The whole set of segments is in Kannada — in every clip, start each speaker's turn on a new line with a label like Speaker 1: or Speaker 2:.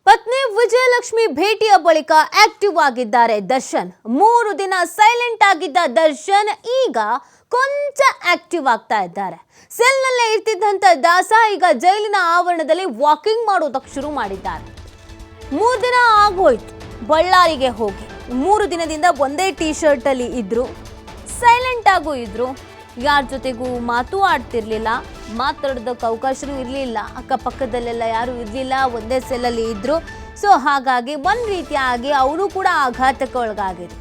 Speaker 1: ಪತ್ನಿ ವಿಜಯಲಕ್ಷ್ಮಿ ಭೇಟಿಯ ಬಳಿಕ ಆಕ್ಟಿವ್ ಆಗಿದ್ದಾರೆ ದರ್ಶನ್. 3 ದಿನ ಸೈಲೆಂಟ್ ಆಗಿದ್ದ ದರ್ಶನ್ ಈಗ ಕೊಂಚ ಆಕ್ಟಿವ್ ಆಗ್ತಾ ಇದ್ದಾರೆ. ಸೆಲ್ನಲ್ಲೇ ಇರ್ತಿದ್ದಂತ ದಾಸ ಈಗ ಜೈಲಿನ ಆವರಣದಲ್ಲಿ ವಾಕಿಂಗ್ ಮಾಡೋದಕ್ಕೆ ಶುರು ಮಾಡಿದ್ದಾರೆ. 3 ದಿನ ಆಗೋಯ್ತು ಬಳ್ಳಾರಿಗೆ ಹೋಗಿ. 3 ದಿನದಿಂದ ಒಂದೇ ಟೀ ಶರ್ಟ್ ಅಲ್ಲಿ ಇದ್ರು, ಸೈಲೆಂಟ್ ಆಗು ಇದ್ರು, ಯಾರ ಜೊತೆಗೂ ಮಾತು ಆಡ್ತಿರ್ಲಿಲ್ಲ, ಮಾತಾಡೋದಕ್ಕೆ ಅವಕಾಶನೂ ಇರಲಿಲ್ಲ, ಅಕ್ಕಪಕ್ಕದಲ್ಲೆಲ್ಲ ಯಾರು ಇರಲಿಲ್ಲ, ಒಂದೇ ಸೆಲ್ಲಲ್ಲಿ ಇದ್ರು. ಸೊ ಹಾಗಾಗಿ ಒಂದು ರೀತಿಯಾಗಿ ಅವರು ಕೂಡ ಆಘಾತಕ್ಕೆ ಒಳಗಾಗಿದ್ರು.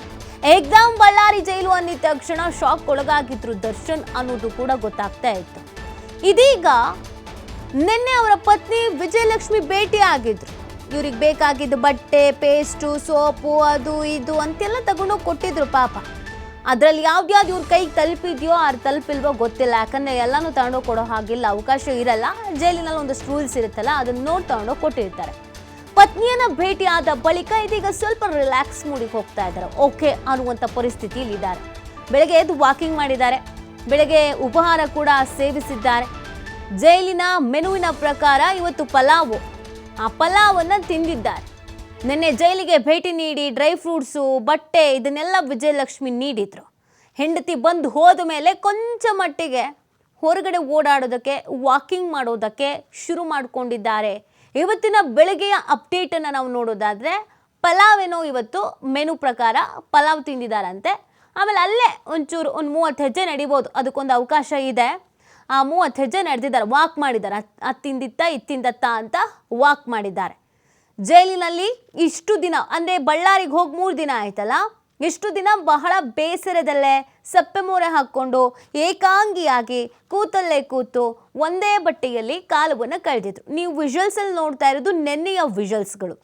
Speaker 1: ಏಕ್ದಮ್ ಬಳ್ಳಾರಿ ಜೈಲು ಅಂದಿದ ತಕ್ಷಣ ಶಾಕ್ ಒಳಗಾಗಿದ್ರು ದರ್ಶನ್ ಅನ್ನೋದು ಕೂಡ ಗೊತ್ತಾಗ್ತಾ ಇತ್ತು. ಇದೀಗ ನಿನ್ನೆ ಅವರ ಪತ್ನಿ ವಿಜಯಲಕ್ಷ್ಮಿ ಭೇಟಿ ಆಗಿದ್ರು. ಇವ್ರಿಗೆ ಬೇಕಾಗಿದ್ದು ಬಟ್ಟೆ, ಪೇಸ್ಟು, ಸೋಪು, ಅದು ಇದು ಅಂತೆಲ್ಲ ತಗೊಂಡೋಗಿ ಕೊಟ್ಟಿದ್ರು. ಪಾಪ ಅದರಲ್ಲಿ ಯಾವ್ದ್ಯಾವ್ದು ಇವ್ರ ಕೈಗೆ ತಲುಪಿದೆಯೋ ಅದು ತಲುಪಿಲ್ವೋ ಗೊತ್ತಿಲ್ಲ. ಯಾಕಂದರೆ ಎಲ್ಲನೂ ತಗೊಂಡೋಗಿ ಕೊಡೋ ಹಾಗಿಲ್ಲ, ಅವಕಾಶ ಇರಲ್ಲ. ಜೈಲಿನಲ್ಲಿ ಒಂದಷ್ಟು ರೂಲ್ಸ್ ಇರುತ್ತಲ್ಲ, ಅದನ್ನು ನೋಡಿ ತಗೊಂಡೋಗಿ ಕೊಟ್ಟಿರ್ತಾರೆ. ಪತ್ನಿಯನ್ನ ಭೇಟಿ ಆದ ಬಳಿಕ ಇದೀಗ ಸ್ವಲ್ಪ ರಿಲ್ಯಾಕ್ಸ್ ಮೂಡಿಗೆ ಹೋಗ್ತಾ ಇದ್ದಾರೆ. ಓಕೆ ಅನ್ನುವಂಥ ಪರಿಸ್ಥಿತಿಯಲ್ಲಿ ಇದ್ದಾರೆ. ಬೆಳಗ್ಗೆ ಎದ್ದು ವಾಕಿಂಗ್ ಮಾಡಿದ್ದಾರೆ, ಬೆಳಗ್ಗೆ ಉಪಹಾರ ಕೂಡ ಸೇವಿಸಿದ್ದಾರೆ. ಜೈಲಿನ ಮೆನುವಿನ ಪ್ರಕಾರ ಇವತ್ತು ಪಲಾವು, ಆ ಪಲಾವನ್ನು ತಿಂದಿದ್ದಾರೆ. ನಿನ್ನೆ ಜೈಲಿಗೆ ಭೇಟಿ ನೀಡಿ ಡ್ರೈ ಫ್ರೂಟ್ಸು, ಬಟ್ಟೆ ಇದನ್ನೆಲ್ಲ ವಿಜಯಲಕ್ಷ್ಮಿ ನೀಡಿದ್ರು. ಹೆಂಡತಿ ಬಂದು ಹೋದ ಮೇಲೆ ಕೊಂಚ ಮಟ್ಟಿಗೆ ಹೊರಗಡೆ ಓಡಾಡೋದಕ್ಕೆ, ವಾಕಿಂಗ್ ಮಾಡೋದಕ್ಕೆ ಶುರು ಮಾಡಿಕೊಂಡಿದ್ದಾರೆ. ಇವತ್ತಿನ ಬೆಳಗ್ಗೆಯ ಅಪ್ಡೇಟನ್ನು ನಾವು ನೋಡೋದಾದರೆ ಪಲಾವೇನೋ ಇವತ್ತು ಮೆನು ಪ್ರಕಾರ ಪಲಾವ್ ತಿಂದಿದ್ದಾರಂತೆ. ಆಮೇಲೆ ಅಲ್ಲೇ ಒಂದು 30 ಹೆಜ್ಜೆ ನಡಿಬೋದು, ಅದಕ್ಕೊಂದು ಅವಕಾಶ ಇದೆ. ಆ 30 ಹೆಜ್ಜೆ ನಡೆದಿದ್ದಾರೆ, ವಾಕ್ ಮಾಡಿದ್ದಾರೆ. ಅದು ತಿಂದಿತ್ತ ಇದು ತಿಂದತ್ತ ಅಂತ ವಾಕ್ ಮಾಡಿದ್ದಾರೆ. ಜೈಲಿನಲ್ಲಿ ಇಷ್ಟು ದಿನ ಅಂದರೆ ಬಳ್ಳಾರಿಗೆ ಹೋಗಿ 3 ದಿನ ಆಯ್ತಲ್ಲ, ಇಷ್ಟು ದಿನ ಬಹಳ ಬೇಸರದಲ್ಲೇ ಸಪ್ಪೆ ಮೋರೆ ಹಾಕ್ಕೊಂಡು ಏಕಾಂಗಿಯಾಗಿ ಕೂತಲ್ಲೇ ಕೂತು ಒಂದೇ ಬಟ್ಟೆಯಲ್ಲಿ ಕಾಲವನ್ನು ಕಳೆದಿದ್ರು. ನೀವು ವಿಜುವಲ್ಸಲ್ಲಿ ನೋಡ್ತಾ ಇರೋದು ನೆನ್ನೆಯ ವಿಜುವಲ್ಸ್ಗಳು.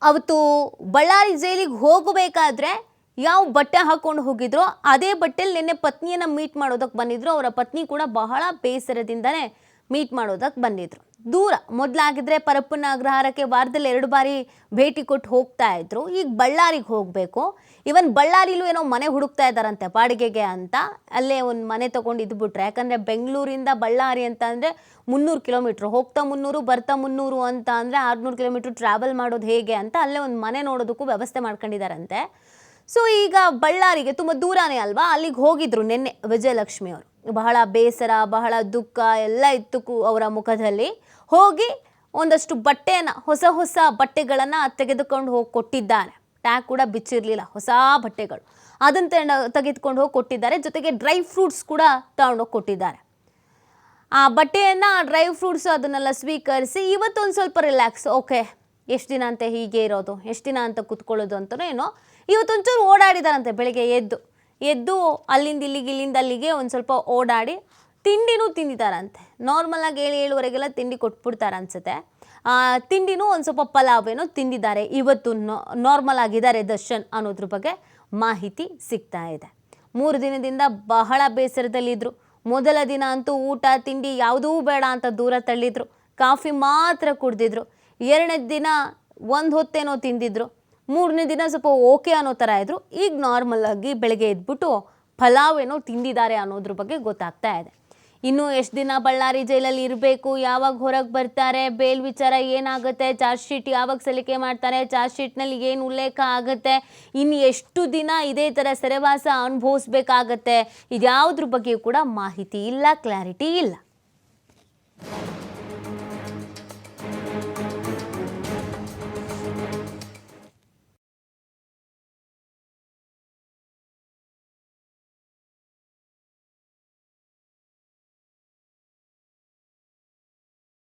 Speaker 1: ಅವತ್ತು ಬಳ್ಳಾರಿ ಜೈಲಿಗೆ ಹೋಗಬೇಕಾದ್ರೆ ಯಾವ ಬಟ್ಟೆ ಹಾಕ್ಕೊಂಡು ಹೋಗಿದ್ರು ಅದೇ ಬಟ್ಟೆಯಲ್ಲಿ ನಿನ್ನೆ ಪತ್ನಿಯನ್ನು ಮೀಟ್ ಮಾಡೋದಕ್ಕೆ ಬಂದಿದ್ರು. ಅವರ ಪತ್ನಿ ಕೂಡ ಬಹಳ ಬೇಸರದಿಂದನೇ ಮೀಟ್ ಮಾಡೋದಕ್ಕೆ ಬಂದಿದ್ರು. ದೂರ ಮೊದಲಾಗಿದ್ರೆ ಪರಪ್ಪನ ಅಗ್ರಹಾರಕ್ಕೆ ವಾರದಲ್ಲಿ 2 ಬಾರಿ ಭೇಟಿ ಕೊಟ್ಟು ಹೋಗ್ತಾ ಇದ್ರು. ಈಗ ಬಳ್ಳಾರಿಗೆ ಹೋಗಬೇಕು. ಇವನ್ ಬಳ್ಳಾರಿಲೂ ಏನೋ ಮನೆ ಹುಡುಕ್ತಾ ಇದ್ದಾರಂತೆ ಬಾಡಿಗೆಗೆ ಅಂತ. ಅಲ್ಲೇ ಒಂದು ಮನೆ ತೊಗೊಂಡು ಇದ್ಬಿಟ್ರೆ, ಯಾಕಂದರೆ ಬೆಂಗಳೂರಿಂದ ಬಳ್ಳಾರಿ ಅಂತ ಅಂದರೆ 300 ಕಿಲೋಮೀಟ್ರ್, ಹೋಗ್ತಾ 300 ಬರ್ತಾ 300 ಅಂತ ಅಂದರೆ 600 ಕಿಲೋಮೀಟ್ರ್ ಟ್ರಾವೆಲ್ ಮಾಡೋದು ಹೇಗೆ ಅಂತ ಅಲ್ಲೇ ಒಂದು ಮನೆ ನೋಡೋದಕ್ಕೂ ವ್ಯವಸ್ಥೆ ಮಾಡ್ಕೊಂಡಿದ್ದಾರಂತೆ. ಸೊ ಈಗ ಬಳ್ಳಾರಿಗೆ ತುಂಬ ದೂರನೇ ಅಲ್ವಾ, ಅಲ್ಲಿಗೆ ಹೋಗಿದ್ರು ನಿನ್ನೆ ವಿಜಯಲಕ್ಷ್ಮಿ ಅವರು. ಬಹಳ ಬೇಸರ, ಬಹಳ ದುಃಖ ಎಲ್ಲ ಇತ್ತು ಅವರ ಮುಖದಲ್ಲಿ. ಹೋಗಿ ಒಂದಷ್ಟು ಬಟ್ಟೆಯನ್ನು, ಹೊಸ ಬಟ್ಟೆಗಳನ್ನು ತೆಗೆದುಕೊಂಡು ಹೋಗಿ ಕೊಟ್ಟಿದ್ದಾರೆ. ಟ್ಯಾಗ್ ಕೂಡ ಬಿಚ್ಚಿರಲಿಲ್ಲ, ಹೊಸ ಬಟ್ಟೆಗಳು, ಅದನ್ನು ತೆಗೆದುಕೊಂಡು ಹೋಗಿ ಕೊಟ್ಟಿದ್ದಾರೆ. ಜೊತೆಗೆ ಡ್ರೈ ಫ್ರೂಟ್ಸ್ ಕೂಡ ತಗೊಂಡೋಗಿ ಕೊಟ್ಟಿದ್ದಾರೆ. ಆ ಬಟ್ಟೆಯನ್ನು, ಡ್ರೈ ಫ್ರೂಟ್ಸು ಅದನ್ನೆಲ್ಲ ಸ್ವೀಕರಿಸಿ ಇವತ್ತೊಂದು ಸ್ವಲ್ಪ ರಿಲ್ಯಾಕ್ಸ್. ಓಕೆ, ಎಷ್ಟು ದಿನ ಅಂತ ಹೀಗೆ ಇರೋದು, ಎಷ್ಟು ದಿನ ಅಂತ ಕೂತ್ಕೊಳ್ಳೋದು ಅಂತಲೂ ಏನೋ ಇವತ್ತೊಂಚೂರು ಓಡಾಡಿದಾರಂತೆ. ಬೆಳಗ್ಗೆ ಎದ್ದು ಅಲ್ಲಿಂದ ಇಲ್ಲಿಗೆ, ಇಲ್ಲಿಂದ ಅಲ್ಲಿಗೆ ಒಂದು ಸ್ವಲ್ಪ ಓಡಾಡಿ ತಿಂಡಿನೂ ತಿಂದಿದ್ದಾರಂತೆ. ನಾರ್ಮಲಾಗಿ 7-7:30ಗೆಲ್ಲ ತಿಂಡಿ ಕೊಟ್ಬಿಡ್ತಾರೆ ಅನಿಸುತ್ತೆ. ತಿಂಡಿನೂ ಒಂದು ಸ್ವಲ್ಪ ಪಲಾವೇನೋ ತಿಂದಿದ್ದಾರೆ. ಇವತ್ತು ನಾರ್ಮಲ್ ಆಗಿದ್ದಾರೆ ದರ್ಶನ್ ಅನ್ನೋದ್ರ ಬಗ್ಗೆ ಮಾಹಿತಿ ಸಿಗ್ತಾ ಇದೆ. 3 ದಿನದಿಂದ ಬಹಳ ಬೇಸರದಲ್ಲಿದ್ದರು. ಮೊದಲ ದಿನ ಅಂತೂ ಊಟ ತಿಂಡಿ ಯಾವುದೂ ಬೇಡ ಅಂತ ದೂರ ತಳ್ಳಿದ್ರು, ಕಾಫಿ ಮಾತ್ರ ಕುಡಿದಿದ್ರು. 2ನೇ ದಿನ ಒಂದು ಹೊತ್ತೇನೋ ತಿಂದಿದ್ರು. 3ನೇ ದಿನ ಸ್ವಲ್ಪ ಓಕೆ ಅನ್ನೋ ಥರ ಇದ್ರು. ಈಗ ನಾರ್ಮಲ್ ಆಗಿ ಬೆಳಗ್ಗೆ ಎದ್ಬಿಟ್ಟು ಪಲಾವ್ ಏನೋ ತಿಂದಿದ್ದಾರೆ ಅನ್ನೋದ್ರ ಬಗ್ಗೆ ಗೊತ್ತಾಗ್ತಾ ಇದೆ. ಇನ್ನು ಎಷ್ಟು ದಿನ ಬಳ್ಳಾರಿ ಜೈಲಲ್ಲಿ ಇರಬೇಕು, ಯಾವಾಗ ಹೊರಗೆ ಬರ್ತಾರೆ, ಬೇಲ್ ವಿಚಾರ ಏನಾಗುತ್ತೆ, ಚಾರ್ಜ್ ಶೀಟ್ ಯಾವಾಗ ಸಲ್ಲಿಕೆ ಮಾಡ್ತಾರೆ, ಚಾರ್ಜ್ ಶೀಟ್ನಲ್ಲಿ ಏನು ಉಲ್ಲೇಖ ಆಗುತ್ತೆ, ಇನ್ನು ಎಷ್ಟು ದಿನ ಇದೇ ಥರ ಸೆರೆವಾಸ ಅನುಭವಿಸ್ಬೇಕಾಗತ್ತೆ, ಇದ್ಯಾವುದ್ರ ಬಗ್ಗೆ ಕೂಡ ಮಾಹಿತಿ ಇಲ್ಲ, ಕ್ಲಾರಿಟಿ ಇಲ್ಲ.